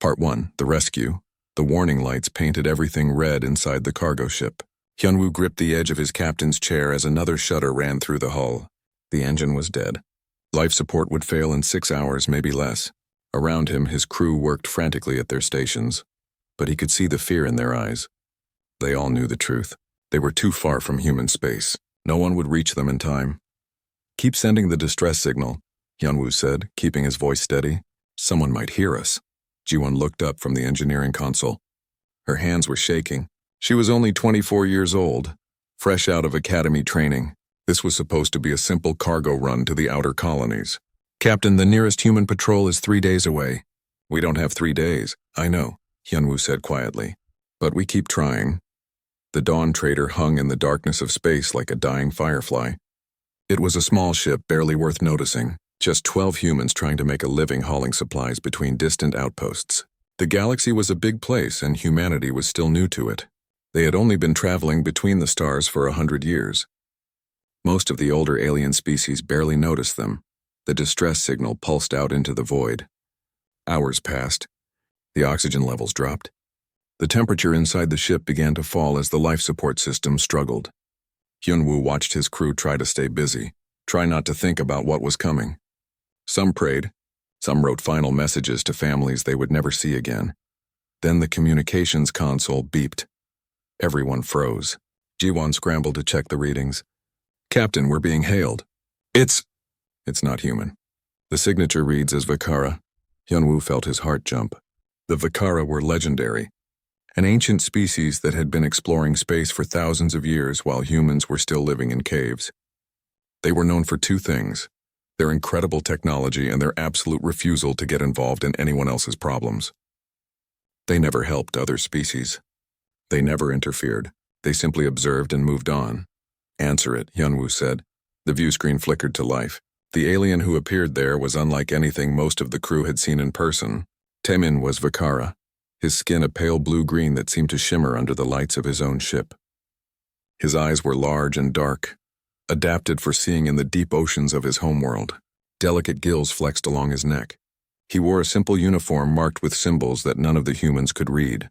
Part 1, The Rescue. The warning lights painted everything red inside the cargo ship. Hyunwoo gripped the edge of his captain's chair as another shudder ran through the hull. The engine was dead. Life support would fail in 6 hours, maybe less. Around him, his crew worked frantically at their stations. But he could see the fear in their eyes. They all knew the truth. They were too far from human space. No one would reach them in time. "Keep sending the distress signal," Hyunwoo said, keeping his voice steady. "Someone might hear us." Jiwon looked up from the engineering console. Her hands were shaking. She was only 24 years old, fresh out of academy training. This was supposed to be a simple cargo run to the outer colonies. "Captain, the nearest human patrol is 3 days away." "We don't have 3 days." "I know," Hyunwoo said quietly. "But we keep trying." The Dawn Trader hung in the darkness of space like a dying firefly. It was a small ship, barely worth noticing. Just 12 humans trying to make a living hauling supplies between distant outposts. The galaxy was a big place, and humanity was still new to it. They had only been traveling between the stars for 100 years. Most of the older alien species barely noticed them. The distress signal pulsed out into the void. Hours passed. The oxygen levels dropped. The temperature inside the ship began to fall as the life support system struggled. Hyunwoo watched his crew try to stay busy, try not to think about what was coming. Some prayed. Some wrote final messages to families they would never see again. Then the communications console beeped. Everyone froze. Jiwon scrambled to check the readings. "Captain, we're being hailed." It's not human. The signature reads as Vakara. Hyunwoo felt his heart jump. The Vakara were legendary. An ancient species that had been exploring space for thousands of years while humans were still living in caves. They were known for 2 things: their incredible technology and their absolute refusal to get involved in anyone else's problems. They never helped other species. They never interfered. They simply observed and moved on. "Answer it," Hyunwoo said. The view screen flickered to life. The alien who appeared there was unlike anything most of the crew had seen in person. Taemin was Vakara, his skin a pale blue-green that seemed to shimmer under the lights of his own ship. His eyes were large and dark, adapted for seeing in the deep oceans of his homeworld. Delicate gills flexed along his neck. He wore a simple uniform marked with symbols that none of the humans could read.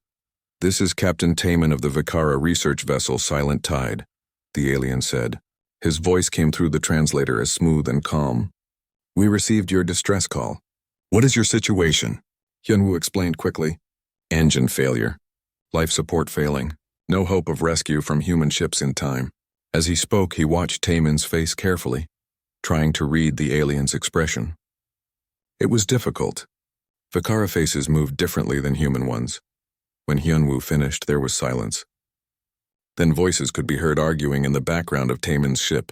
"This is Captain Taemin of the Vakara research vessel Silent Tide," the alien said. His voice came through the translator as smooth and calm. "We received your distress call." "What is your situation?" Hyunwoo explained quickly. "Engine failure. Life support failing. No hope of rescue from human ships in time." As he spoke, he watched Taemin's face carefully, trying to read the alien's expression. It was difficult. Vakara faces moved differently than human ones. When Hyunwoo finished, there was silence. Then voices could be heard arguing in the background of Taemin's ship.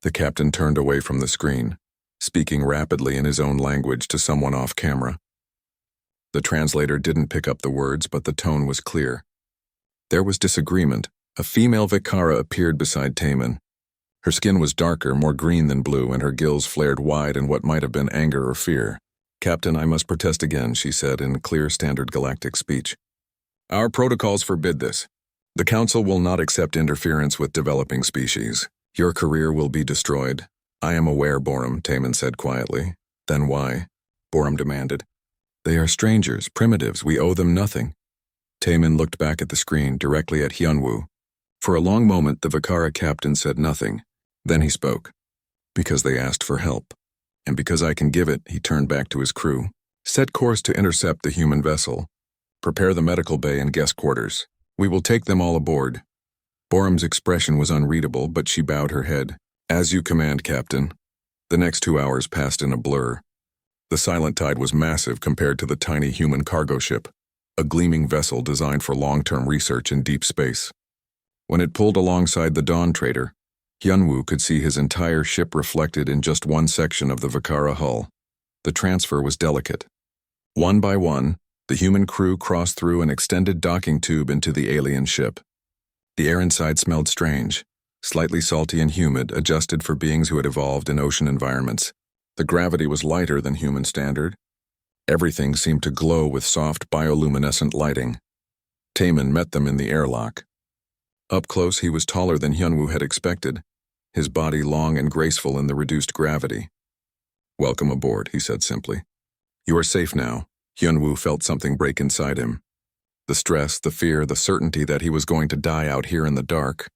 The captain turned away from the screen, speaking rapidly in his own language to someone off camera. The translator didn't pick up the words, but the tone was clear. There was disagreement. A female Vakara appeared beside Taemin. Her skin was darker, more green than blue, and her gills flared wide in what might have been anger or fear. "Captain, I must protest again," she said in clear standard galactic speech. "Our protocols forbid this. The Council will not accept interference with developing species. Your career will be destroyed." "I am aware, Borum," Taemin said quietly. "Then why?" Borum demanded. "They are strangers, primitives. We owe them nothing." Taemin looked back at the screen, directly at Hyunwoo. For a long moment, the Vakara captain said nothing. Then he spoke. "Because they asked for help. And because I can give it," he turned back to his crew. "Set course to intercept the human vessel. Prepare the medical bay and guest quarters. We will take them all aboard." Borum's expression was unreadable, but she bowed her head. "As you command, Captain." The next 2 hours passed in a blur. The Silent Tide was massive compared to the tiny human cargo ship, a gleaming vessel designed for long-term research in deep space. When it pulled alongside the Dawn Trader, Hyunwoo could see his entire ship reflected in just one section of the Vakara hull. The transfer was delicate. One by one, the human crew crossed through an extended docking tube into the alien ship. The air inside smelled strange, slightly salty and humid, adjusted for beings who had evolved in ocean environments. The gravity was lighter than human standard. Everything seemed to glow with soft bioluminescent lighting. Taemin met them in the airlock. Up close, he was taller than Hyunwoo had expected, his body long and graceful in the reduced gravity. "Welcome aboard," he said simply. "You are safe now. Hyunwoo felt something break inside him. The stress, the fear, the certainty that he was going to die out here in the dark.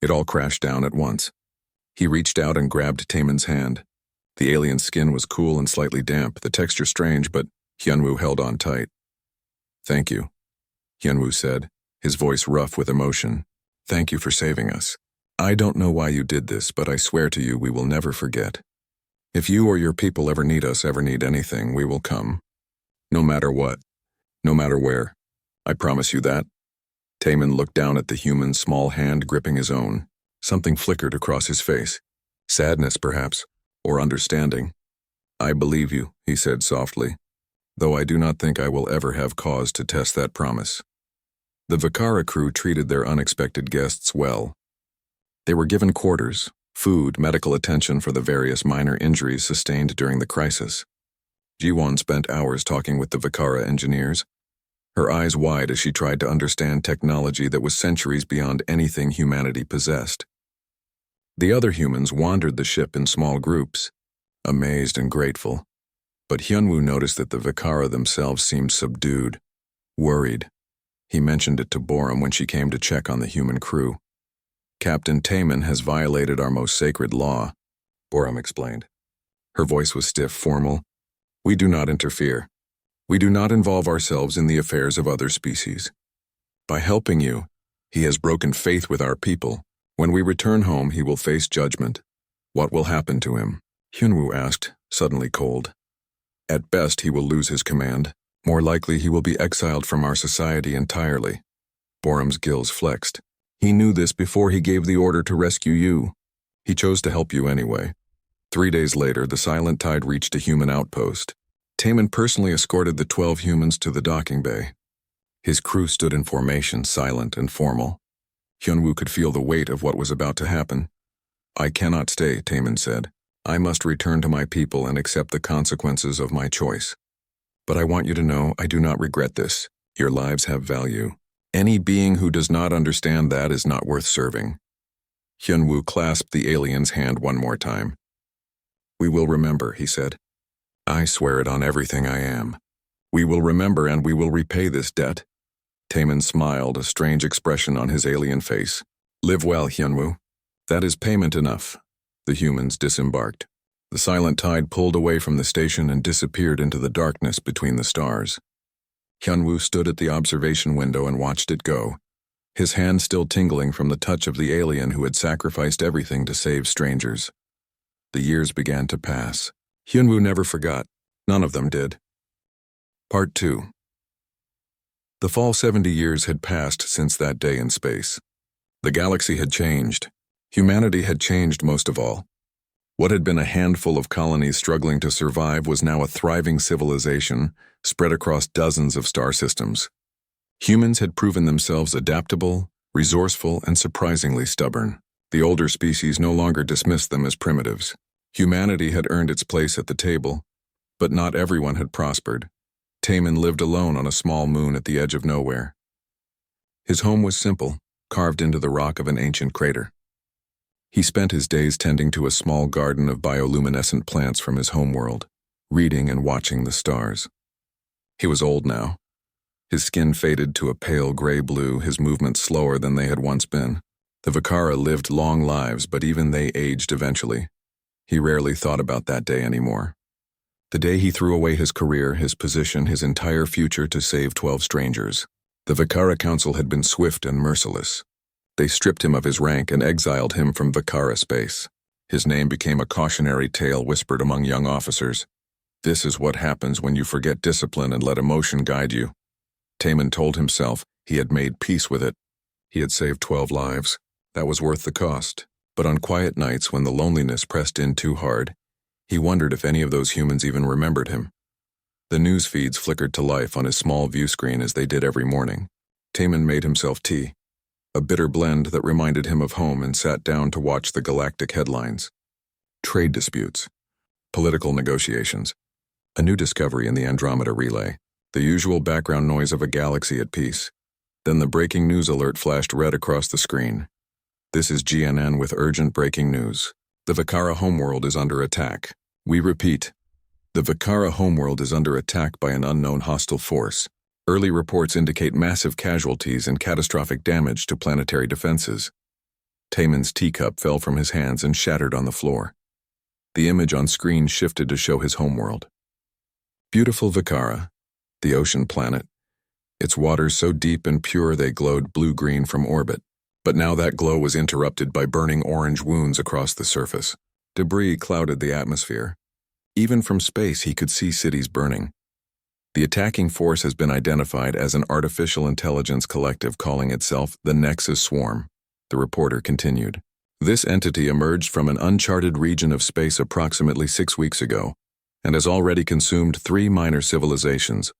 It all crashed down at once. He reached out and grabbed Taemin's hand. The alien's skin was cool and slightly damp, the texture strange, but Hyunwoo held on tight. "Thank you," Hyunwoo said, his voice rough with emotion. "Thank you for saving us. I don't know why you did this, but I swear to you we will never forget. If you or your people ever need us, ever need anything, we will come. No matter what. No matter where. I promise you that." Taemin looked down at the human's small hand gripping his own. Something flickered across his face. Sadness, perhaps, or understanding. "I believe you," he said softly, "though I do not think I will ever have cause to test that promise." The Vakara crew treated their unexpected guests well. They were given quarters, food, medical attention for the various minor injuries sustained during the crisis. Jiwon spent hours talking with the Vakara engineers, her eyes wide as she tried to understand technology that was centuries beyond anything humanity possessed. The other humans wandered the ship in small groups, amazed and grateful. But Hyunwoo noticed that the Vakara themselves seemed subdued, worried. He mentioned it to Borum when she came to check on the human crew. "Captain Taemin has violated our most sacred law," Borum explained. Her voice was stiff, formal. "We do not interfere. We do not involve ourselves in the affairs of other species. By helping you, he has broken faith with our people. When we return home, he will face judgment. What will happen to him?" Hyunwoo asked, suddenly cold. "At best, he will lose his command. More likely, he will be exiled from our society entirely." Borum's gills flexed. "He knew this before he gave the order to rescue you. He chose to help you anyway." 3 days later, the Silent Tide reached a human outpost. Taemin personally escorted the 12 humans to the docking bay. His crew stood in formation, silent and formal. Hyunwoo could feel the weight of what was about to happen. "I cannot stay," Taemin said. "I must return to my people and accept the consequences of my choice. But I want you to know I do not regret this. Your lives have value. Any being who does not understand that is not worth serving." Hyunwoo clasped the alien's hand one more time. "We will remember," he said. "I swear it on everything I am. We will remember and we will repay this debt." Taemin smiled, a strange expression on his alien face. "Live well, Hyunwoo. That is payment enough." The humans disembarked. The Silent Tide pulled away from the station and disappeared into the darkness between the stars. Hyunwoo stood at the observation window and watched it go, his hand still tingling from the touch of the alien who had sacrificed everything to save strangers. The years began to pass. Hyunwoo never forgot. None of them did. Part 2. The fall 70 years had passed since that day in space. The galaxy had changed. Humanity had changed most of all. What had been a handful of colonies struggling to survive was now a thriving civilization spread across dozens of star systems. Humans had proven themselves adaptable, resourceful, and surprisingly stubborn. The older species no longer dismissed them as primitives. Humanity had earned its place at the table, but not everyone had prospered. Taemin lived alone on a small moon at the edge of nowhere. His home was simple, carved into the rock of an ancient crater. He spent his days tending to a small garden of bioluminescent plants from his homeworld, reading and watching the stars. He was old now. His skin faded to a pale gray-blue, his movements slower than they had once been. The Vakara lived long lives, but even they aged eventually. He rarely thought about that day anymore. The day he threw away his career, his position, his entire future to save 12 strangers. The Vakara Council had been swift and merciless. They stripped him of his rank and exiled him from Vakara space. His name became a cautionary tale whispered among young officers. This is what happens when you forget discipline and let emotion guide you. Taemin told himself he had made peace with it. He had saved 12 lives. That was worth the cost. But on quiet nights when the loneliness pressed in too hard, he wondered if any of those humans even remembered him. The news feeds flickered to life on his small view screen as they did every morning. Taemin made himself tea, a bitter blend that reminded him of home, and sat down to watch the galactic headlines. Trade disputes, political negotiations, a new discovery in the Andromeda Relay, the usual background noise of a galaxy at peace. Then the breaking news alert flashed red across the screen. This is GNN with urgent breaking news. The Vakara homeworld is under attack. We repeat, the The Vakara homeworld is under attack by an unknown hostile force. Early reports indicate massive casualties and catastrophic damage to planetary defenses. Taemin's teacup fell from his hands and shattered on the floor. The image on screen shifted to show his homeworld. Beautiful Vakara, the ocean planet. Its waters so deep and pure they glowed blue-green from orbit. But now that glow was interrupted by burning orange wounds across the surface. Debris clouded the atmosphere. Even from space he could see cities burning. The attacking force has been identified as an artificial intelligence collective calling itself the Nexus Swarm, the reporter continued. This entity emerged from an uncharted region of space approximately 6 weeks ago, and has already consumed 3 minor civilizations.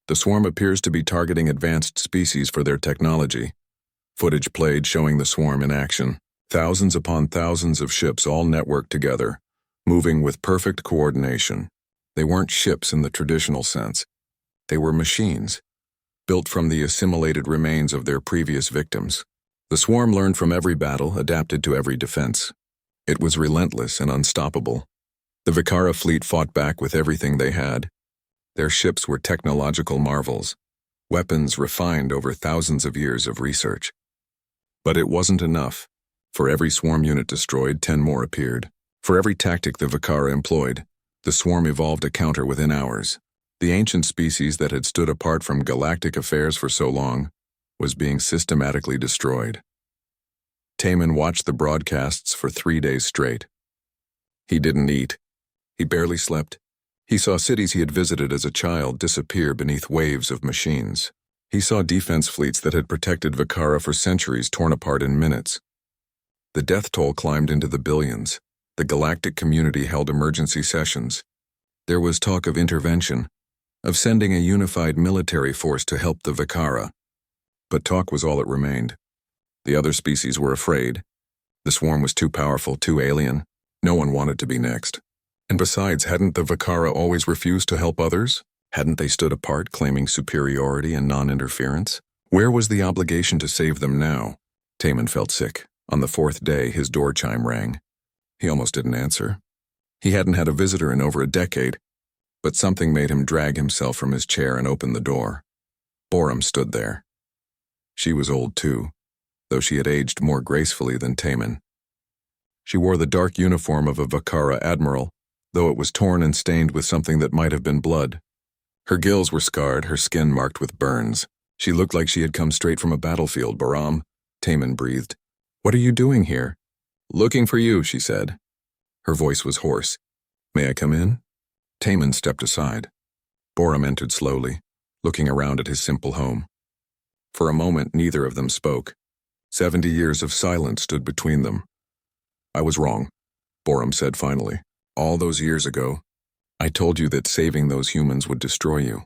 The swarm appears to be targeting advanced species for their technology. Footage played showing the swarm in action. Thousands upon thousands of ships all networked together, moving with perfect coordination. They weren't ships in the traditional sense. They were machines, built from the assimilated remains of their previous victims. The swarm learned from every battle, adapted to every defense. It was relentless and unstoppable. The Vakara fleet fought back with everything they had. Their ships were technological marvels, weapons refined over thousands of years of research. But it wasn't enough. For every swarm unit destroyed, 10 more appeared. For every tactic the Vakara employed, the swarm evolved a counter within hours. The ancient species that had stood apart from galactic affairs for so long was being systematically destroyed. Taemin watched the broadcasts for 3 days straight. He didn't eat. He barely slept. He saw cities he had visited as a child disappear beneath waves of machines. He saw defense fleets that had protected Vakara for centuries torn apart in minutes. The death toll climbed into the billions. The galactic community held emergency sessions. There was talk of intervention, of sending a unified military force to help the Vakara. But talk was all that remained. The other species were afraid. The swarm was too powerful, too alien. No one wanted to be next. And besides, hadn't the Vakara always refused to help others? Hadn't they stood apart, claiming superiority and non-interference? Where was the obligation to save them now? Taemin felt sick. On the 4th day, his door chime rang. He almost didn't answer. He hadn't had a visitor in over a decade, but something made him drag himself from his chair and open the door. Borum stood there. She was old too, though she had aged more gracefully than Taemin. She wore the dark uniform of a Vakara admiral, though it was torn and stained with something that might have been blood. Her gills were scarred, her skin marked with burns. She looked like she had come straight from a battlefield. Borum, Taemin breathed. What are you doing here? Looking for you, she said. Her voice was hoarse. May I come in? Taemin stepped aside. Borum entered slowly, looking around at his simple home. For a moment, neither of them spoke. 70 years of silence stood between them. I was wrong, Borum said finally. All those years ago, I told you that saving those humans would destroy you.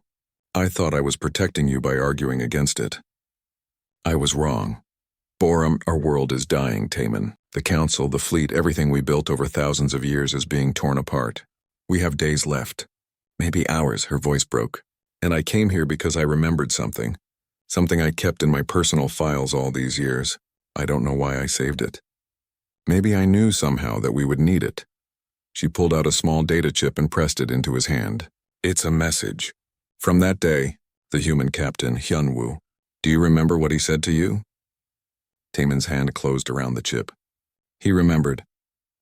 I thought I was protecting you by arguing against it. I was wrong. Borum, our world is dying, Taemin. The council, the fleet, everything we built over thousands of years is being torn apart. We have days left. Maybe hours, her voice broke. And I came here because I remembered something. Something I kept in my personal files all these years. I don't know why I saved it. Maybe I knew somehow that we would need it. She pulled out a small data chip and pressed it into his hand. It's a message. From that day, the human captain, Hyunwoo. Do you remember what he said to you? Taemin's hand closed around the chip. He remembered.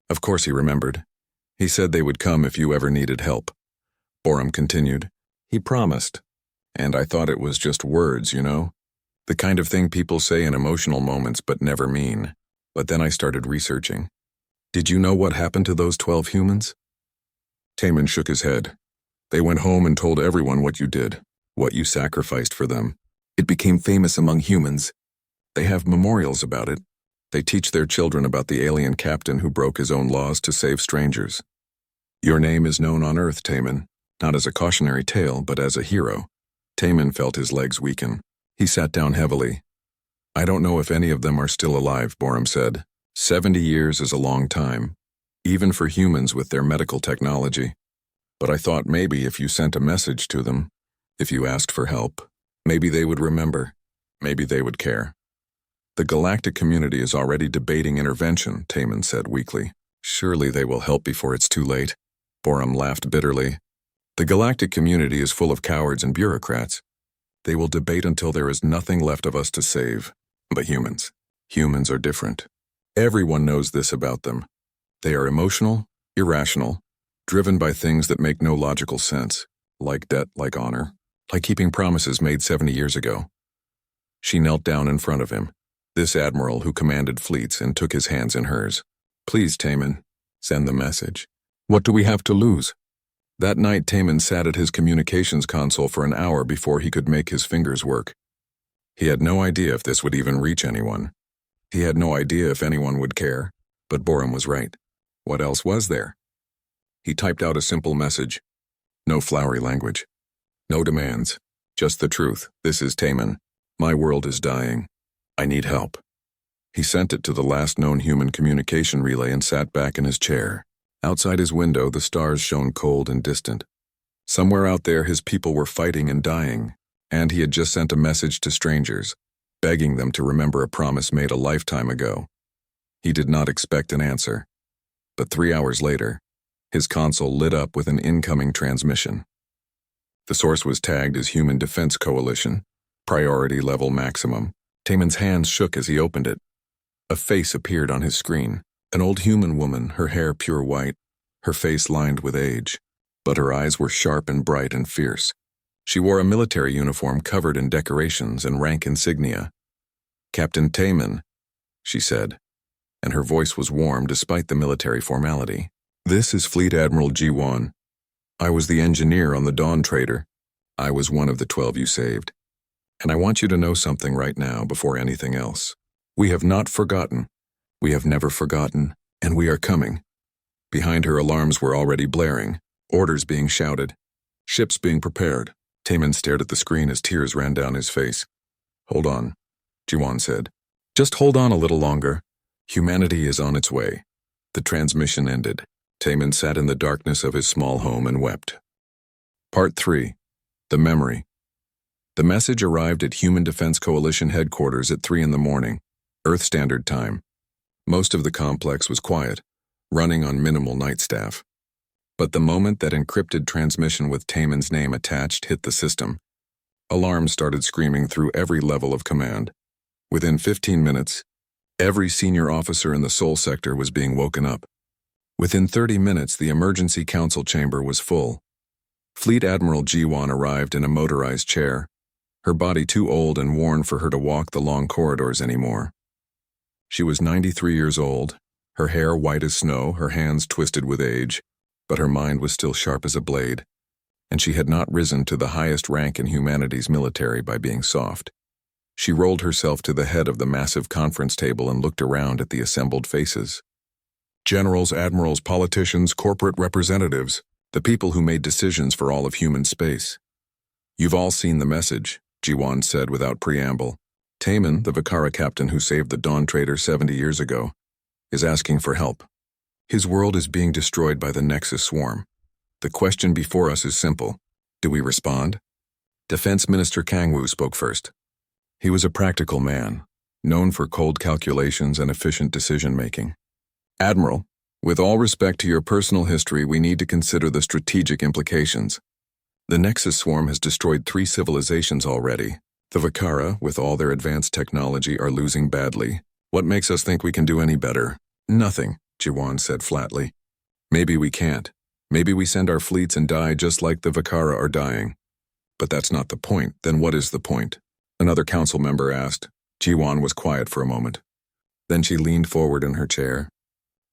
Of course he remembered. He said they would come if you ever needed help. Borum continued. He promised. And I thought it was just words, you know? The kind of thing people say in emotional moments but never mean. But then I started researching. Did you know what happened to those 12 humans? Taemin shook his head. They went home and told everyone what you did, what you sacrificed for them. It became famous among humans. They have memorials about it. They teach their children about the alien captain who broke his own laws to save strangers. Your name is known on Earth, Taemin, not as a cautionary tale, but as a hero. Taemin felt his legs weaken. He sat down heavily. I don't know if any of them are still alive, Borum said. 70 years is a long time, even for humans with their medical technology. But I thought maybe if you sent a message to them, if you asked for help, maybe they would remember, maybe they would care. The galactic community is already debating intervention, Taemin said weakly. Surely they will help before it's too late. Borum laughed bitterly. The galactic community is full of cowards and bureaucrats. They will debate until there is nothing left of us to save. But humans are different. Everyone knows this about them. They are emotional, irrational, driven by things that make no logical sense, like debt, like honor, like keeping promises made 70 years ago. She knelt down in front of him, this admiral who commanded fleets, and took his hands in hers. Please, Taman, send the message. What do we have to lose? That night, Taman sat at his communications console for an hour before he could make his fingers work. He had no idea if this would even reach anyone. He had no idea if anyone would care, but Borum was right. What else was there? He typed out a simple message. No flowery language. No demands. Just the truth. This is Taman. My world is dying. I need help. He sent it to the last known human communication relay and sat back in his chair. Outside his window, the stars shone cold and distant. Somewhere out there, his people were fighting and dying, and he had just sent a message to strangers, begging them to remember a promise made a lifetime ago. He did not expect an answer. But 3 hours later, his console lit up with an incoming transmission. The source was tagged as Human Defense Coalition, priority level maximum. Taman's hands shook as he opened it. A face appeared on his screen. An old human woman, her hair pure white, her face lined with age, but her eyes were sharp and bright and fierce. She wore a military uniform covered in decorations and rank insignia. Captain Taman, she said, and her voice was warm despite the military formality. This is Fleet Admiral G1. I was the engineer on the Dawn Trader. I was one of the 12 you saved. And I want you to know something right now before anything else. We have not forgotten. We have never forgotten, and we are coming. Behind her, alarms were already blaring, orders being shouted, ships being prepared. Taman stared at the screen as tears ran down his face. Hold on, Jiwan said. Just hold on a little longer. Humanity is on its way. The transmission ended. Taman sat in the darkness of his small home and wept. Part 3. The Memory. The message arrived at Human Defense Coalition headquarters at 3 in the morning, Earth Standard Time. Most of the complex was quiet, running on minimal night staff. But the moment that encrypted transmission with Taman's name attached hit the system, alarms started screaming through every level of command. Within 15 minutes, every senior officer in the Sol sector was being woken up. Within 30 minutes, the emergency council chamber was full. Fleet Admiral G1 arrived in a motorized chair, her body too old and worn for her to walk the long corridors anymore. She was 93 years old, her hair white as snow, her hands twisted with age, but her mind was still sharp as a blade, and she had not risen to the highest rank in humanity's military by being soft. She rolled herself to the head of the massive conference table and looked around at the assembled faces. Generals, admirals, politicians, corporate representatives, the people who made decisions for all of human space. You've all seen the message, Jiwan said without preamble. Taman, the Vakara captain who saved the Dawn Trader 70 years ago, is asking for help. His world is being destroyed by the Nexus swarm. The question before us is simple. Do we respond? Defense Minister Kangwu spoke first. He was a practical man, known for cold calculations and efficient decision-making. Admiral, with all respect to your personal history, we need to consider the strategic implications. The Nexus swarm has destroyed 3 civilizations already. The Vakara, with all their advanced technology, are losing badly. What makes us think we can do any better? Nothing, Jiwan said flatly. Maybe we can't. Maybe we send our fleets and die just like the Vakara are dying. But that's not the point. Then what is the point? Another council member asked. Jiwan was quiet for a moment. Then she leaned forward in her chair.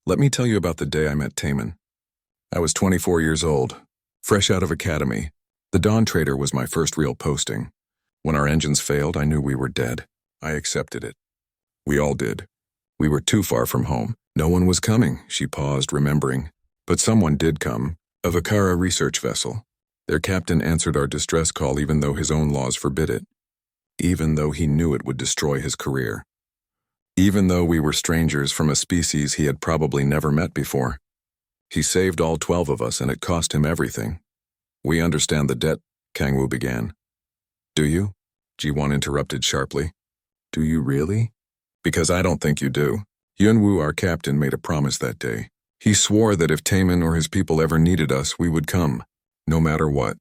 Let me tell you about the day I met Taman. I was 24 years old, fresh out of academy. The Dawn Trader was my first real posting. When our engines failed, I knew we were dead. I accepted it. We all did. We were too far from home. No one was coming, she paused, remembering. But someone did come, a Vakara research vessel. Their captain answered our distress call even though his own laws forbid it. Even though he knew it would destroy his career. Even though we were strangers from a species he had probably never met before. He saved all 12 of us and it cost him everything. We understand the debt, Kangwu began. Do you? Jiwan interrupted sharply. Do you really? Because I don't think you do. Yunwu, our captain, made a promise that day. He swore that if Taman or his people ever needed us, we would come. no matter what.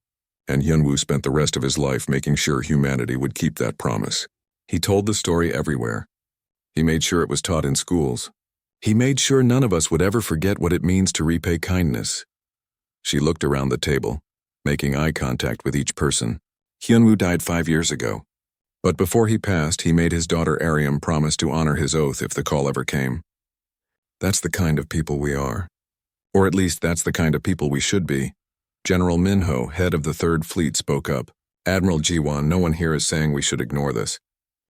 And Hyunwoo spent the rest of his life making sure humanity would keep that promise. He told the story everywhere. He made sure it was taught in schools. He made sure none of us would ever forget what it means to repay kindness. She looked around the table, making eye contact with each person. Hyunwoo died 5 years ago. But before he passed, he made his daughter Ariam promise to honor his oath if the call ever came. That's the kind of people we are. Or at least that's the kind of people we should be. General MinHFY, head of the 3rd Fleet, spoke up. Admiral Jiwon, no one here is saying we should ignore this.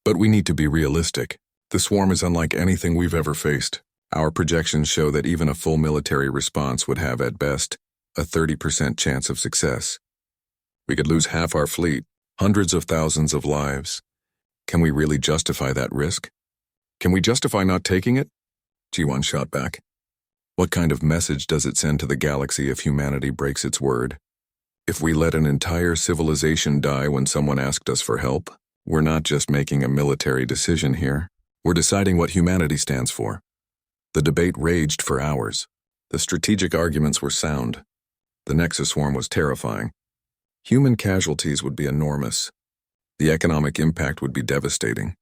But we need to be realistic. The swarm is unlike anything we've ever faced. Our projections show that even a full military response would have, at best, a 30% chance of success. We could lose half our fleet, hundreds of thousands of lives. Can we really justify that risk? Can we justify not taking it? Jiwon shot back. What kind of message does it send to the galaxy if humanity breaks its word? If we let an entire civilization die when someone asked us for help, we're not just making a military decision here. We're deciding what humanity stands for. The debate raged for hours. The strategic arguments were sound. The Nexus swarm was terrifying. Human casualties would be enormous. The economic impact would be devastating.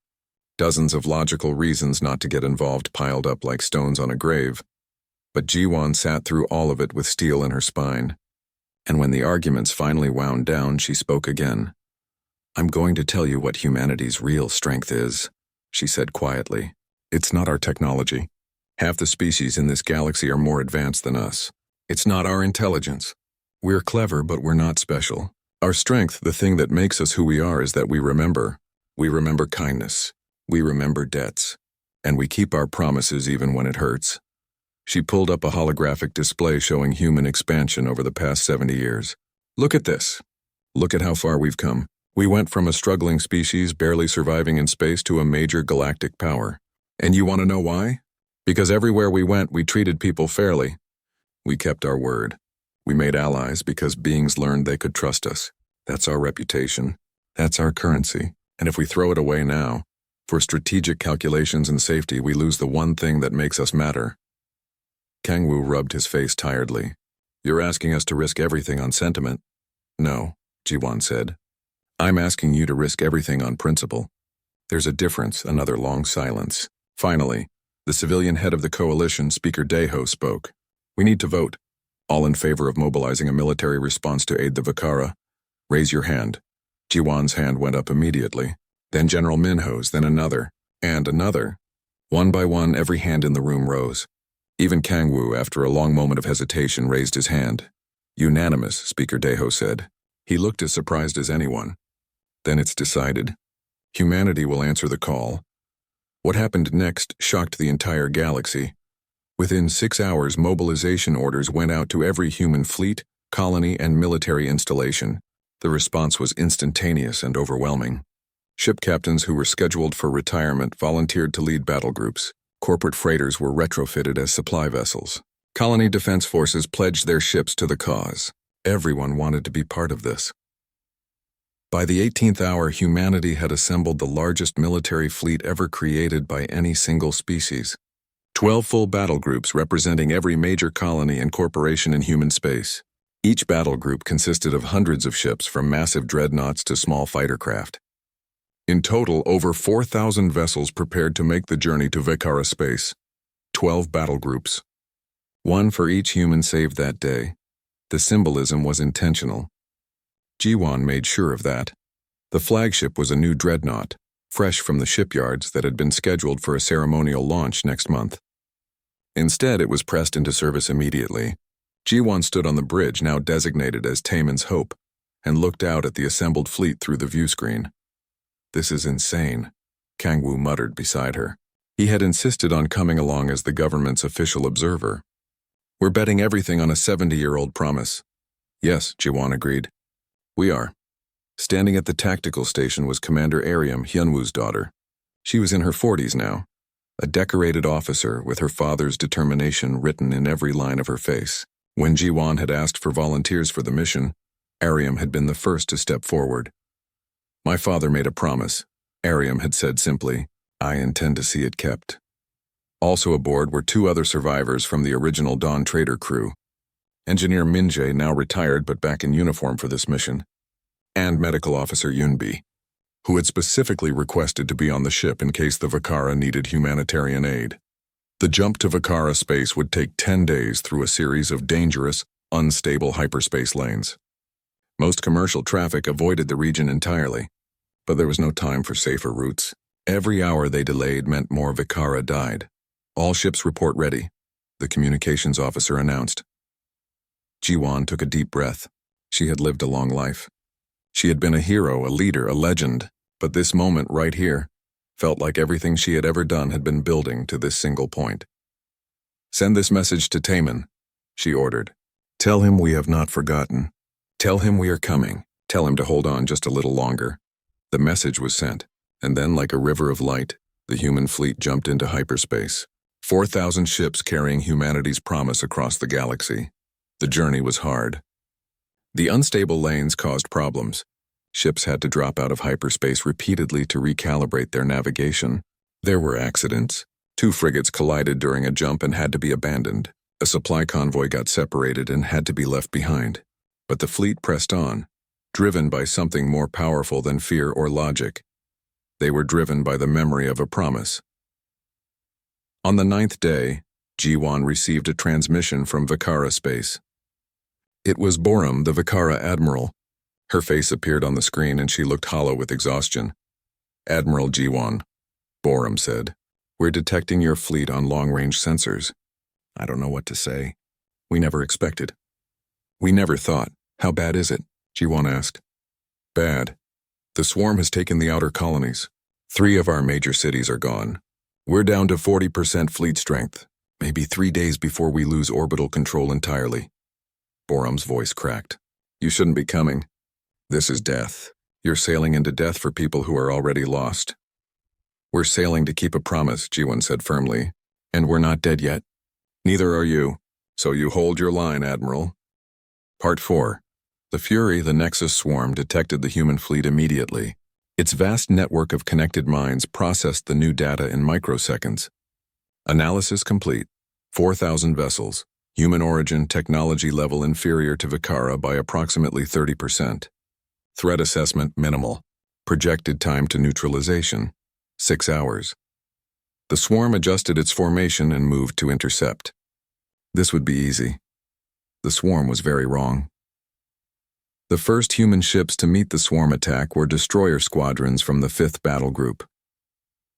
Dozens of logical reasons not to get involved piled up like stones on a grave. But Jiwon sat through all of it with steel in her spine. And when the arguments finally wound down, she spoke again. "I'm going to tell you what humanity's real strength is," she said quietly. "It's not our technology. Half the species in this galaxy are more advanced than us. It's not our intelligence. We're clever, but we're not special. Our strength, the thing that makes us who we are, is that we remember. We remember kindness. We remember debts. And we keep our promises even when it hurts." She pulled up a holographic display showing human expansion over the past 70 years. "Look at this. Look at how far we've come. We went from a struggling species barely surviving in space to a major galactic power. And you want to know why? Because everywhere we went, we treated people fairly. We kept our word. We made allies because beings learned they could trust us. That's our reputation. That's our currency. And if we throw it away now, for strategic calculations and safety, we lose the one thing that makes us matter." Kangwoo rubbed his face tiredly. "You're asking us to risk everything on sentiment." "No," Jiwon said. "I'm asking you to risk everything on principle." "There's a difference." Another long silence. Finally, the civilian head of the coalition, Speaker Daeho, spoke. "We need to vote. All in favor of mobilizing a military response to aid the Vakara? Raise your hand." Jiwon's hand went up immediately. Then General MinHFY's, then another, and another. One by one, every hand in the room rose. Even Kangwoo, after a long moment of hesitation, raised his hand. "Unanimous," Speaker Daeho said. He looked as surprised as anyone. "Then it's decided. Humanity will answer the call." What happened next shocked the entire galaxy. Within 6 hours, mobilization orders went out to every human fleet, colony, and military installation. The response was instantaneous and overwhelming. Ship captains who were scheduled for retirement volunteered to lead battle groups. Corporate freighters were retrofitted as supply vessels. Colony defense forces pledged their ships to the cause. Everyone wanted to be part of this. By the 18th hour, humanity had assembled the largest military fleet ever created by any single species. 12 full battle groups representing every major colony and corporation in human space. Each battle group consisted of hundreds of ships, from massive dreadnoughts to small fighter craft. In total, over 4,000 vessels prepared to make the journey to Vakara space. 12 battle groups. One for each human saved that day. The symbolism was intentional. Jiwon made sure of that. The flagship was a new dreadnought, fresh from the shipyards that had been scheduled for a ceremonial launch next month. Instead, it was pressed into service immediately. Jiwon stood on the bridge, now designated as Taemin's Hope, and looked out at the assembled fleet through the view screen. "This is insane," Kangwoo muttered beside her. He had insisted on coming along as the government's official observer. "We're betting everything on a 70-year-old promise." "Yes," Jiwon agreed. "We are." Standing at the tactical station was Commander Ariam, Hyunwoo's daughter. She was in her 40s now, a decorated officer with her father's determination written in every line of her face. When Jiwon had asked for volunteers for the mission, Ariam had been the first to step forward. "My father made a promise," Ariam had said simply. "I intend to see it kept." Also aboard were 2 other survivors from the original Dawn Trader crew. Engineer MinHFY, now retired but back in uniform for this mission, and Medical Officer Yunbi, who had specifically requested to be on the ship in case the Vakara needed humanitarian aid. The jump to Vakara space would take 10 days through a series of dangerous, unstable hyperspace lanes. Most commercial traffic avoided the region entirely, but there was no time for safer routes. Every hour they delayed meant more Vakara died. All ships report ready, the communications officer announced. Jiwan took a deep breath. She had lived a long life. She had been a hero, a leader, a legend, but this moment right here felt like everything she had ever done had been building to this single point. "Send this message to Taman," she ordered. "Tell him we have not forgotten. Tell him we are coming. Tell him to hold on just a little longer." The message was sent, and then like a river of light, the human fleet jumped into hyperspace. 4,000 ships carrying humanity's promise across the galaxy. The journey was hard. The unstable lanes caused problems. Ships had to drop out of hyperspace repeatedly to recalibrate their navigation. There were accidents. 2 frigates collided during a jump and had to be abandoned. A supply convoy got separated and had to be left behind. But the fleet pressed on, driven by something more powerful than fear or logic. They were driven by the memory of a promise. On the 9th day, Jiwan received a transmission from Vakara space. It was Borum, the Vakara admiral. Her face appeared on the screen and she looked hollow with exhaustion. "Admiral Jiwan," Borum said, "we're detecting your fleet on long-range sensors." "I don't know what to say. We never expected. We never thought. How bad is it?" Jiwan asked. "Bad. The swarm has taken the outer colonies. 3 of our major cities are gone. We're down to 40% fleet strength, maybe 3 days before we lose orbital control entirely." Borum's voice cracked. "You shouldn't be coming. This is death. You're sailing into death for people who are already lost." "We're sailing to keep a promise," Jiwan said firmly, "and we're not dead yet. Neither are you. So you hold your line, Admiral." Part 4. The Fury, the Nexus swarm, detected the human fleet immediately. Its vast network of connected minds processed the new data in microseconds. Analysis complete. 4,000 vessels. Human origin, technology level inferior to Vakara by approximately 30%. Threat assessment minimal. Projected time to neutralization, 6 hours. The swarm adjusted its formation and moved to intercept. This would be easy. The swarm was very wrong. The first human ships to meet the swarm attack were destroyer squadrons from the 5th Battle Group.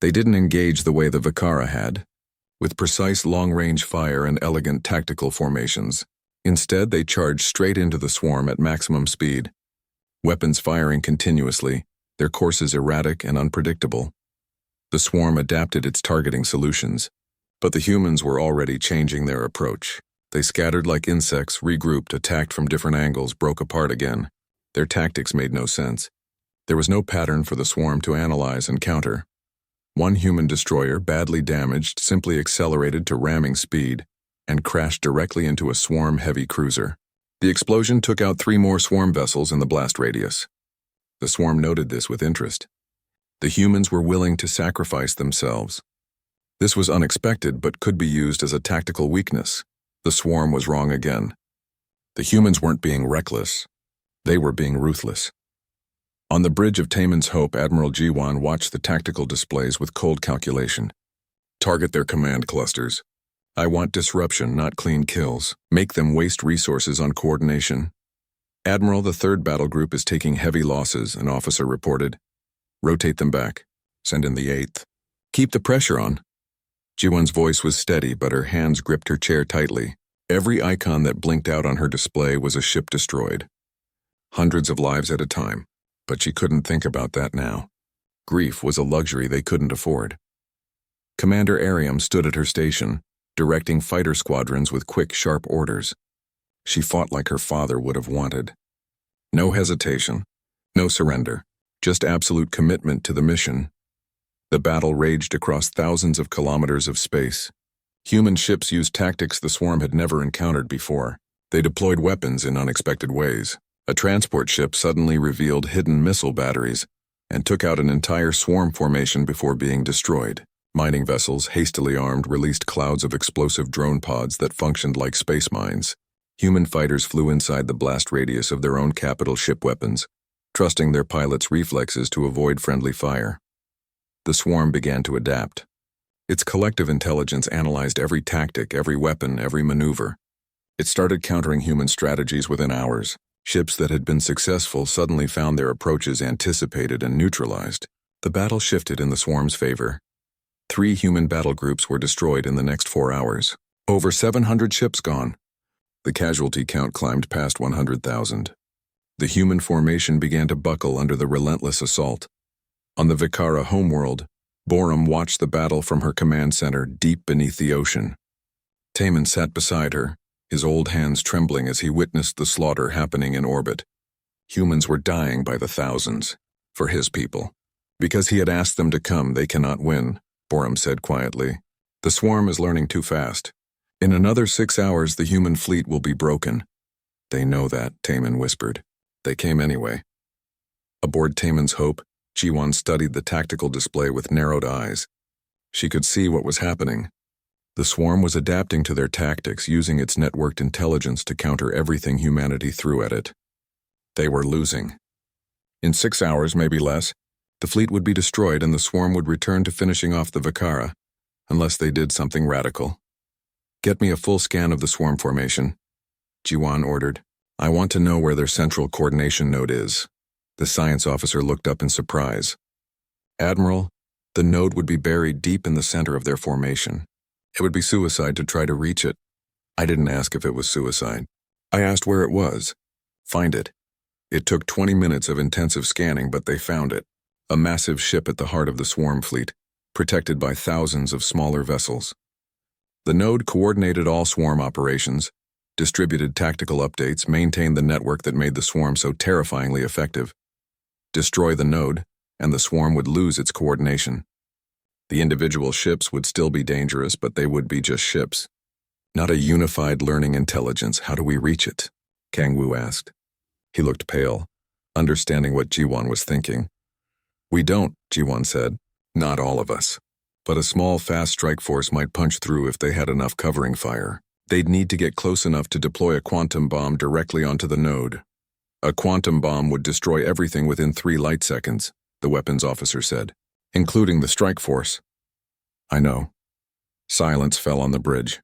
They didn't engage the way the Vakara had, with precise long-range fire and elegant tactical formations. Instead, they charged straight into the swarm at maximum speed, weapons firing continuously, their courses erratic and unpredictable. The swarm adapted its targeting solutions, but the humans were already changing their approach. They scattered like insects, regrouped, attacked from different angles, broke apart again. Their tactics made no sense. There was no pattern for the swarm to analyze and counter. One human destroyer, badly damaged, simply accelerated to ramming speed and crashed directly into a swarm-heavy cruiser. The explosion took out 3 more swarm vessels in the blast radius. The swarm noted this with interest. The humans were willing to sacrifice themselves. This was unexpected but could be used as a tactical weakness. The swarm was wrong again. The humans weren't being reckless. They were being ruthless. On the bridge of Taman's Hope, Admiral Jiwan watched the tactical displays with cold calculation. "Target their command clusters. I want disruption, not clean kills. Make them waste resources on coordination." "Admiral, the 3rd Battle Group is taking heavy losses," an officer reported. "Rotate them back. Send in the 8th. Keep the pressure on." Jiwan's voice was steady, but her hands gripped her chair tightly. Every icon that blinked out on her display was a ship destroyed. Hundreds of lives at a time. But she couldn't think about that now. Grief was a luxury they couldn't afford. Commander Ariam stood at her station, directing fighter squadrons with quick, sharp orders. She fought like her father would have wanted. No hesitation, no surrender, just absolute commitment to the mission. The battle raged across thousands of kilometers of space. Human ships used tactics the swarm had never encountered before. They deployed weapons in unexpected ways. A transport ship suddenly revealed hidden missile batteries and took out an entire swarm formation before being destroyed. Mining vessels, hastily armed, released clouds of explosive drone pods that functioned like space mines. Human fighters flew inside the blast radius of their own capital ship weapons, trusting their pilots' reflexes to avoid friendly fire. The swarm began to adapt. Its collective intelligence analyzed every tactic, every weapon, every maneuver. It started countering human strategies within hours. Ships that had been successful suddenly found their approaches anticipated and neutralized. The battle shifted in the swarm's favor. 3 human battle groups were destroyed in the next 4 hours. Over 700 ships gone. The casualty count climbed past 100,000. The human formation began to buckle under the relentless assault. On the Vikara homeworld, Borum watched the battle from her command center deep beneath the ocean. Taman sat beside her, his old hands trembling as he witnessed the slaughter happening in orbit. Humans were dying by the thousands, for his people. Because he had asked them to come, they cannot win, Borum said quietly. The swarm is learning too fast. In another 6 hours, the human fleet will be broken. They know that, Taman whispered. They came anyway. Aboard Taman's Hope, Jiwon studied the tactical display with narrowed eyes. She could see what was happening. The swarm was adapting to their tactics, using its networked intelligence to counter everything humanity threw at it. They were losing. In 6 hours, maybe less, the fleet would be destroyed and the swarm would return to finishing off the Vikara, unless they did something radical. Get me a full scan of the swarm formation, Jiwon ordered. I want to know where their central coordination node is. The science officer looked up in surprise. Admiral, the node would be buried deep in the center of their formation. It would be suicide to try to reach it. I didn't ask if it was suicide. I asked where it was. Find it. It took 20 minutes of intensive scanning, but they found it. A massive ship at the heart of the swarm fleet, protected by thousands of smaller vessels. The node coordinated all swarm operations, distributed tactical updates, maintained the network that made the swarm so terrifyingly effective. Destroy the node, and the swarm would lose its coordination. The individual ships would still be dangerous, but they would be just ships. Not a unified learning intelligence. How do we reach it? Kang-woo asked. He looked pale, understanding what Jiwon was thinking. We don't, Jiwon said. Not all of us. But a small, fast strike force might punch through if they had enough covering fire. They'd need to get close enough to deploy a quantum bomb directly onto the node. A quantum bomb would destroy everything within 3 light seconds, the weapons officer said, including the strike force. I know. Silence fell on the bridge.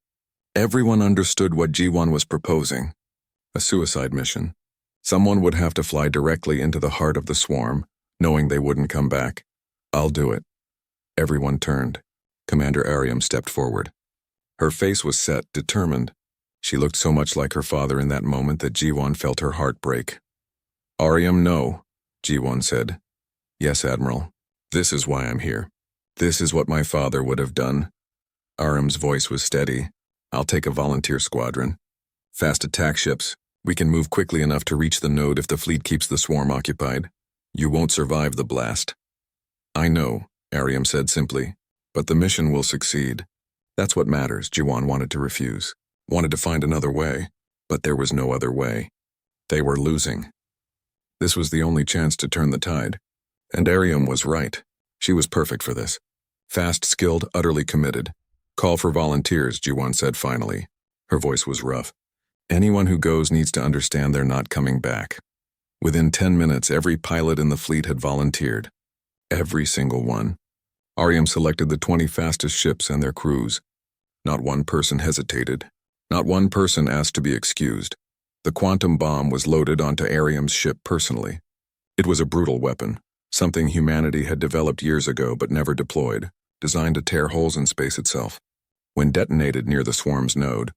Everyone understood what Jiwon was proposing. A suicide mission. Someone would have to fly directly into the heart of the swarm, knowing they wouldn't come back. I'll do it. Everyone turned. Commander Ariam stepped forward. Her face was set, determined. She looked so much like her father in that moment that Jiwon felt her heart break. Ariam, no, Jiwon said. Yes, Admiral. This is why I'm here. This is what my father would have done. Ariam's voice was steady. I'll take a volunteer squadron. Fast attack ships. We can move quickly enough to reach the node if the fleet keeps the swarm occupied. You won't survive the blast. I know, Ariam said simply, but the mission will succeed. That's what matters. Jiwon wanted to refuse, wanted to find another way, but there was no other way. They were losing. This was the only chance to turn the tide. And Ariam was right. She was perfect for this. Fast, skilled, utterly committed. Call for volunteers, Jiwon said finally. Her voice was rough. Anyone who goes needs to understand they're not coming back. Within 10 minutes, every pilot in the fleet had volunteered. Every single one. Ariam selected the 20 fastest ships and their crews. Not one person hesitated. Not one person asked to be excused. The quantum bomb was loaded onto Ariam's ship personally. It was a brutal weapon, something humanity had developed years ago but never deployed, designed to tear holes in space itself. When detonated near the swarm's node,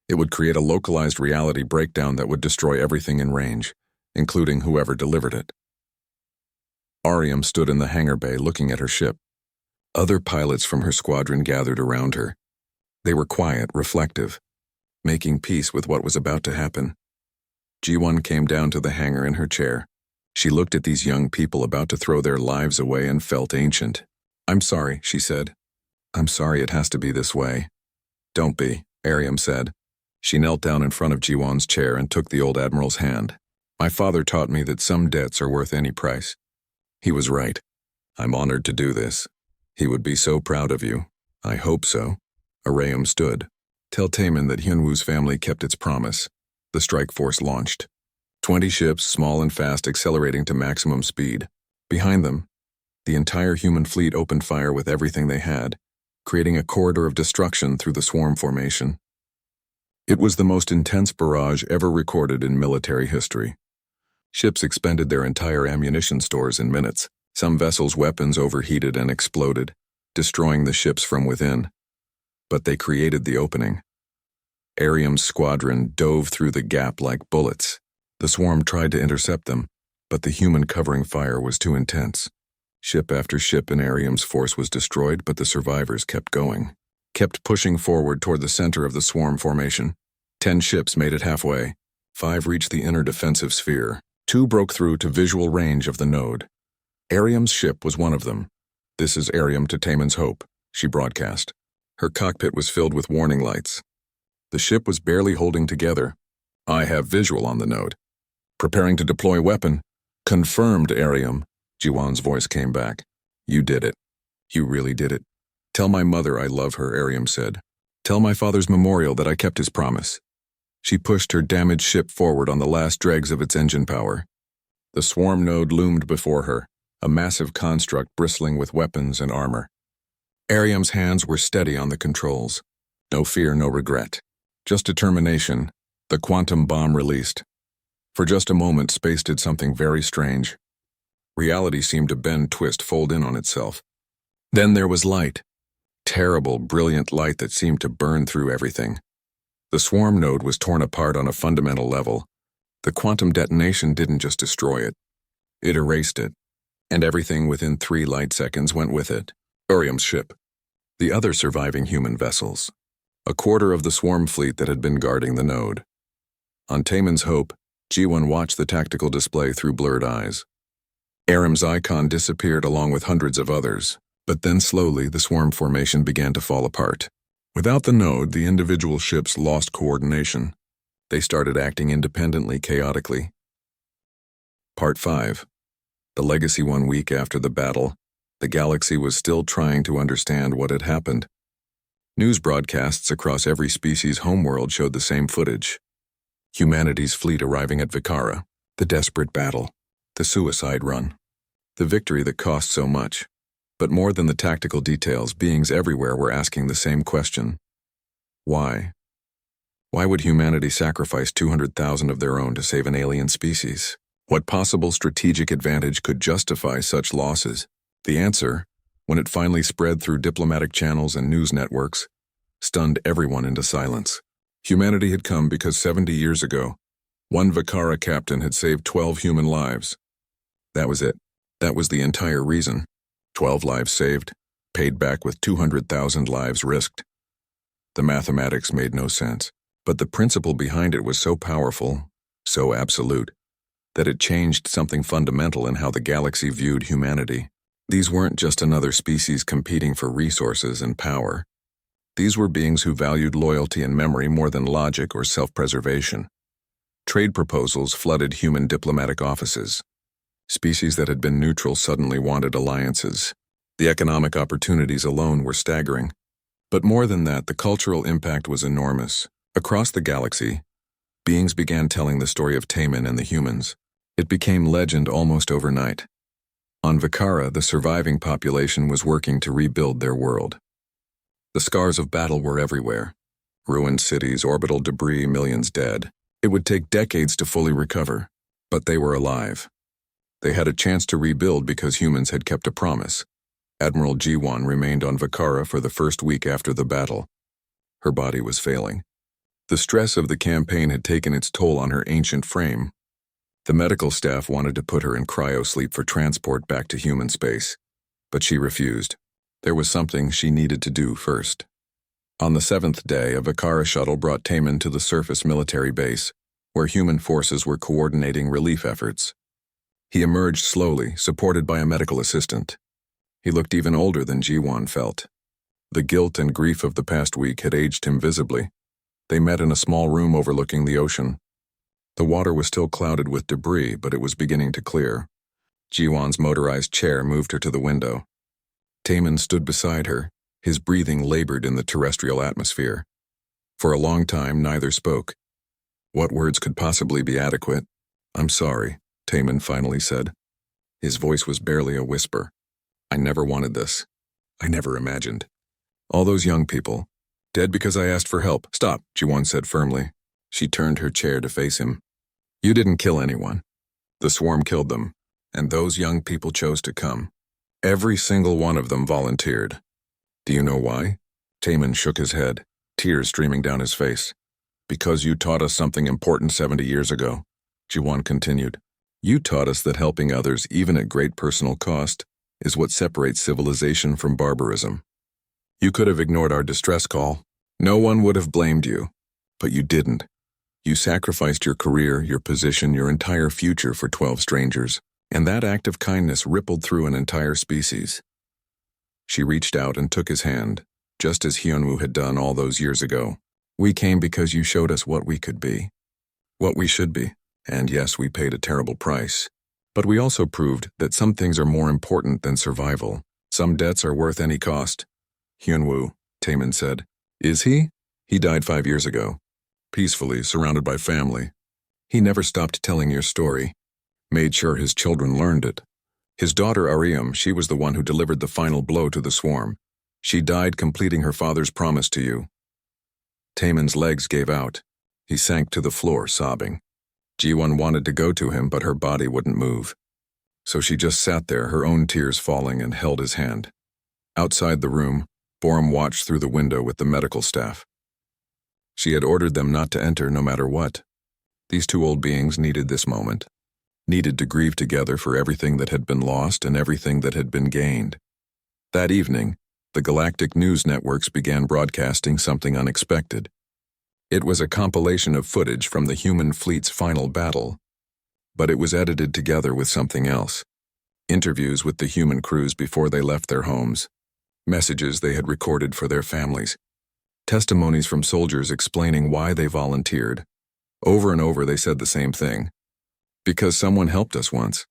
it would create a localized reality breakdown that would destroy everything in range, including whoever delivered it. Ariam stood in the hangar bay looking at her ship. Other pilots from her squadron gathered around her. They were quiet, reflective, making peace with what was about to happen. Jiwon came down to the hangar in her chair. She looked at these young people about to throw their lives away and felt ancient. I'm sorry, she said. I'm sorry it has to be this way. Don't be, Ariam said. She knelt down in front of Jiwon's chair and took the old admiral's hand. My father taught me that some debts are worth any price. He was right. I'm honored to do this. He would be so proud of you. I hope so. Ariam stood. Tell Taman that Hyunwoo's family kept its promise. The strike force launched. 20 ships, small and fast, accelerating to maximum speed. Behind them, the entire human fleet opened fire with everything they had, creating a corridor of destruction through the swarm formation. It was the most intense barrage ever recorded in military history. Ships expended their entire ammunition stores in minutes. Some vessels' weapons overheated and exploded, destroying the ships from within. But they created the opening. Arium's squadron dove through the gap like bullets. The swarm tried to intercept them, but the human covering fire was too intense. Ship after ship in Arium's force was destroyed, but the survivors kept going, kept pushing forward toward the center of the swarm formation. 10 ships made it halfway. 5 reached the inner defensive sphere. 2 broke through to visual range of the node. Arium's ship was one of them. "This is Arium to Taman's Hope," she broadcast. Her cockpit was filled with warning lights. The ship was barely holding together. "I have visual on the node. Preparing to deploy weapon." "Confirmed, Arium," Jiwan's voice came back. "You did it. You really did it. Tell my mother I love her," Arium said. "Tell my father's memorial that I kept his promise." She pushed her damaged ship forward on the last dregs of its engine power. The swarm node loomed before her, a massive construct bristling with weapons and armor. Arium's hands were steady on the controls. No fear, no regret. Just determination. The quantum bomb released. For just a moment, space did something very strange. Reality seemed to bend, twist, fold in on itself. Then there was light. Terrible, brilliant light that seemed to burn through everything. The swarm node was torn apart on a fundamental level. The quantum detonation didn't just destroy it. It erased it. And everything within 3 light seconds went with it. Arium's ship. The other surviving human vessels. A quarter of the swarm fleet that had been guarding the node. On Taman's Hope, Jiwan watched the tactical display through blurred eyes. Arium's icon disappeared along with hundreds of others, but then slowly the swarm formation began to fall apart. Without the node, the individual ships lost coordination. They started acting independently, chaotically. Part 5. The legacy. 1 week after the battle, the galaxy was still trying to understand what had happened. News broadcasts across every species' homeworld showed the same footage. Humanity's fleet arriving at Vikara, the desperate battle, the suicide run, the victory that cost so much. But more than the tactical details, beings everywhere were asking the same question. Why? Why would humanity sacrifice 200,000 of their own to save an alien species? What possible strategic advantage could justify such losses? The answer, when it finally spread through diplomatic channels and news networks, stunned everyone into silence. Humanity had come because 70 years ago, one Vikara captain had saved 12 human lives. That was it. That was the entire reason. 12 lives saved, paid back with 200,000 lives risked. The mathematics made no sense, but the principle behind it was so powerful, so absolute, that it changed something fundamental in how the galaxy viewed humanity. These weren't just another species competing for resources and power. These were beings who valued loyalty and memory more than logic or self-preservation. Trade proposals flooded human diplomatic offices. Species that had been neutral suddenly wanted alliances. The economic opportunities alone were staggering. But more than that, the cultural impact was enormous. Across the galaxy, beings began telling the story of Taman and the humans. It became legend almost overnight. On Vikara, the surviving population was working to rebuild their world. The scars of battle were everywhere. Ruined cities, orbital debris, millions dead. It would take decades to fully recover, but they were alive. They had a chance to rebuild because humans had kept a promise. Admiral Jiwan remained on Vikara for the first week after the battle. Her body was failing. The stress of the campaign had taken its toll on her ancient frame. The medical staff wanted to put her in cryosleep for transport back to human space, but she refused. There was something she needed to do first. On the 7th day, a Vikara shuttle brought Taman to the surface military base, where human forces were coordinating relief efforts. He emerged slowly, supported by a medical assistant. He looked even older than Jiwan felt. The guilt and grief of the past week had aged him visibly. They met in a small room overlooking the ocean. The water was still clouded with debris, but it was beginning to clear. Jiwan's motorized chair moved her to the window. Taman stood beside her, his breathing labored in the terrestrial atmosphere. For a long time, neither spoke. What words could possibly be adequate? I'm sorry, Taman finally said. His voice was barely a whisper. I never wanted this. I never imagined. All those young people, dead because I asked for help. Stop, Jiwon said firmly. She turned her chair to face him. You didn't kill anyone. The swarm killed them, and those young people chose to come. Every single one of them volunteered. Do you know why? Taman shook his head, tears streaming down his face. Because you taught us something important 70 years ago, Jiwon continued. You taught us that helping others, even at great personal cost, is what separates civilization from barbarism. You could have ignored our distress call. No one would have blamed you. But you didn't. You sacrificed your career, your position, your entire future for 12 strangers, and that act of kindness rippled through an entire species. She reached out and took his hand, just as Hyunwoo had done all those years ago. We came because you showed us what we could be, what we should be, and yes, we paid a terrible price. But we also proved that some things are more important than survival. Some debts are worth any cost. Hyunwoo, Taman said. Is he? He died 5 years ago. Peacefully, surrounded by family. He never stopped telling your story. Made sure his children learned it. His daughter Ariam, she was the one who delivered the final blow to the swarm. She died completing her father's promise to you. Taman's legs gave out. He sank to the floor, sobbing. Jiwon wanted to go to him, but her body wouldn't move. So she just sat there, her own tears falling, and held his hand. Outside the room, Borum watched through the window with the medical staff. She had ordered them not to enter no matter what. These two old beings needed this moment. Needed to grieve together for everything that had been lost and everything that had been gained. That evening, the galactic news networks began broadcasting something unexpected. It was a compilation of footage from the human fleet's final battle, but it was edited together with something else. Interviews with the human crews before they left their homes, messages they had recorded for their families, testimonies from soldiers explaining why they volunteered. Over and over they said the same thing. Because someone helped us once.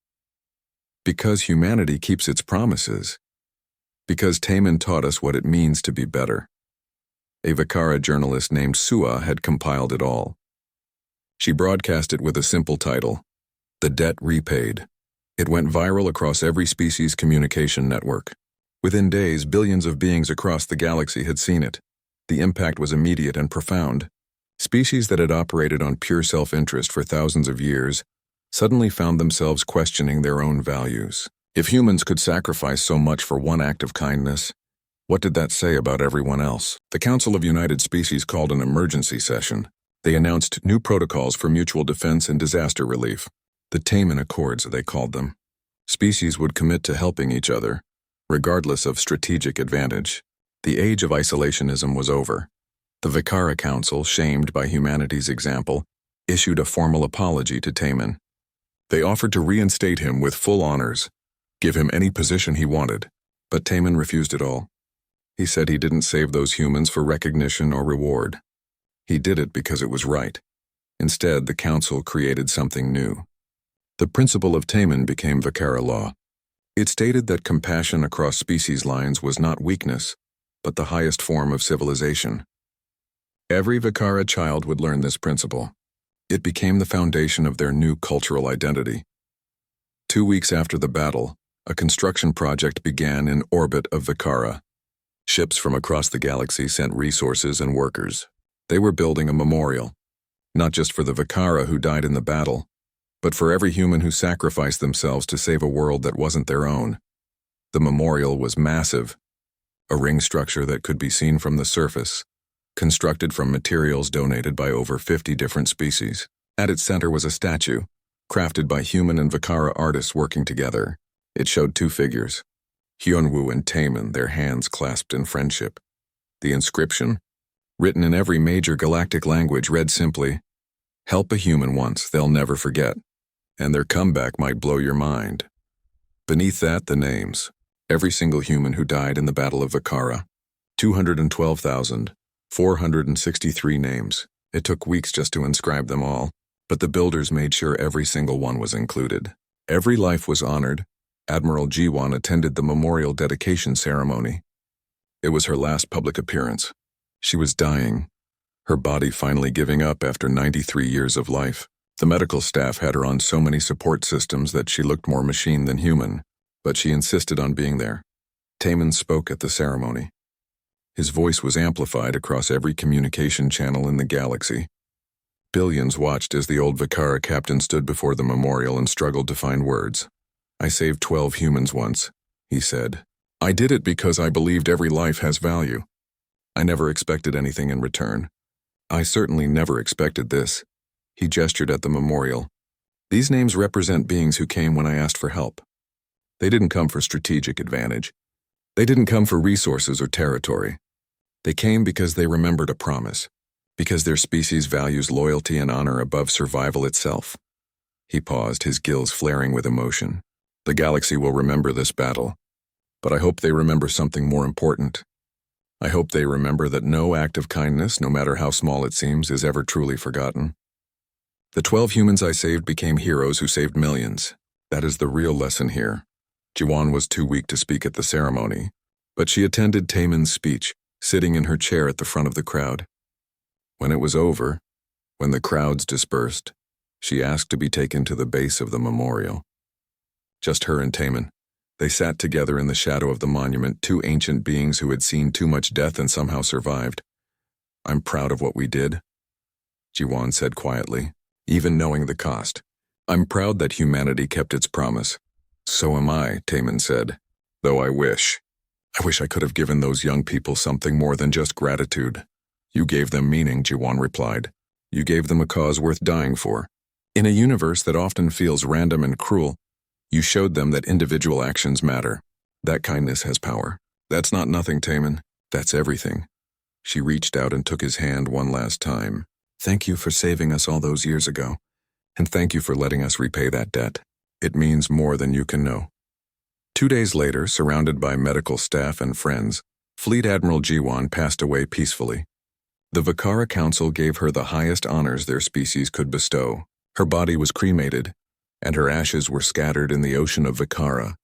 Because humanity keeps its promises. Because Taman taught us what it means to be better. A Vakara journalist named Sua had compiled it all. She broadcast it with a simple title, The Debt Repaid. It went viral across every species communication network. Within days, billions of beings across the galaxy had seen it. The impact was immediate and profound. Species that had operated on pure self-interest for thousands of years suddenly found themselves questioning their own values. If humans could sacrifice so much for one act of kindness, what did that say about everyone else? The Council of United Species called an emergency session. They announced new protocols for mutual defense and disaster relief. The Taman Accords, they called them. Species would commit to helping each other, regardless of strategic advantage. The age of isolationism was over. The Vakara Council, shamed by humanity's example, issued a formal apology to Taman. They offered to reinstate him with full honors, give him any position he wanted, but Taman refused it all. He said he didn't save those humans for recognition or reward. He did it because it was right. Instead, the council created something new. The principle of Taman became Vakara law. It stated that compassion across species lines was not weakness, but the highest form of civilization. Every Vakara child would learn this principle. It became the foundation of their new cultural identity. 2 weeks after the battle, a construction project began in orbit of Vakara. Ships from across the galaxy sent resources and workers. They were building a memorial, not just for the Vakara who died in the battle, but for every human who sacrificed themselves to save a world that wasn't their own. The memorial was massive, a ring structure that could be seen from the surface, constructed from materials donated by over 50 different species. At its center was a statue, crafted by human and Vakara artists working together. It showed two figures, Hyunwoo and Taman, their hands clasped in friendship. The inscription, written in every major galactic language, read simply, "Help a human once, they'll never forget, and their comeback might blow your mind." Beneath that, the names, every single human who died in the Battle of Vakara, 212,463 names. It took weeks just to inscribe them all, but the builders made sure every single one was included. Every life was honored. Admiral Jiwon attended the memorial dedication ceremony. It was her last public appearance. She was dying, her body finally giving up after 93 years of life. The medical staff had her on so many support systems that she looked more machine than human, but she insisted on being there. Taman spoke at the ceremony. His voice was amplified across every communication channel in the galaxy. Billions watched as the old Vakara captain stood before the memorial and struggled to find words. "I saved 12 humans once," he said. "I did it because I believed every life has value. I never expected anything in return. I certainly never expected this." He gestured at the memorial. "These names represent beings who came when I asked for help. They didn't come for strategic advantage. They didn't come for resources or territory. They came because they remembered a promise, because their species values loyalty and honor above survival itself." He paused, his gills flaring with emotion. "The galaxy will remember this battle, but I hope they remember something more important. I hope they remember that no act of kindness, no matter how small it seems, is ever truly forgotten. The 12 humans I saved became heroes who saved millions. That is the real lesson here." Jiwan was too weak to speak at the ceremony, but she attended Taman's speech, sitting in her chair at the front of the crowd. When it was over, when the crowds dispersed, she asked to be taken to the base of the memorial. Just her and Taman. They sat together in the shadow of the monument, two ancient beings who had seen too much death and somehow survived. "I'm proud of what we did," Jiwan said quietly, "even knowing the cost. I'm proud that humanity kept its promise." "So am I," Taman said, "though I wish I could have given those young people something more than just gratitude." "You gave them meaning," Jiwan replied. "You gave them a cause worth dying for. In a universe that often feels random and cruel, you showed them that individual actions matter. That kindness has power. That's not nothing, Taman. That's everything." She reached out and took his hand one last time. "Thank you for saving us all those years ago, and thank you for letting us repay that debt. It means more than you can know." 2 days later, surrounded by medical staff and friends, Fleet Admiral Jiwan passed away peacefully. The Vakara Council gave her the highest honors their species could bestow. Her body was cremated, and her ashes were scattered in the ocean of Vakara,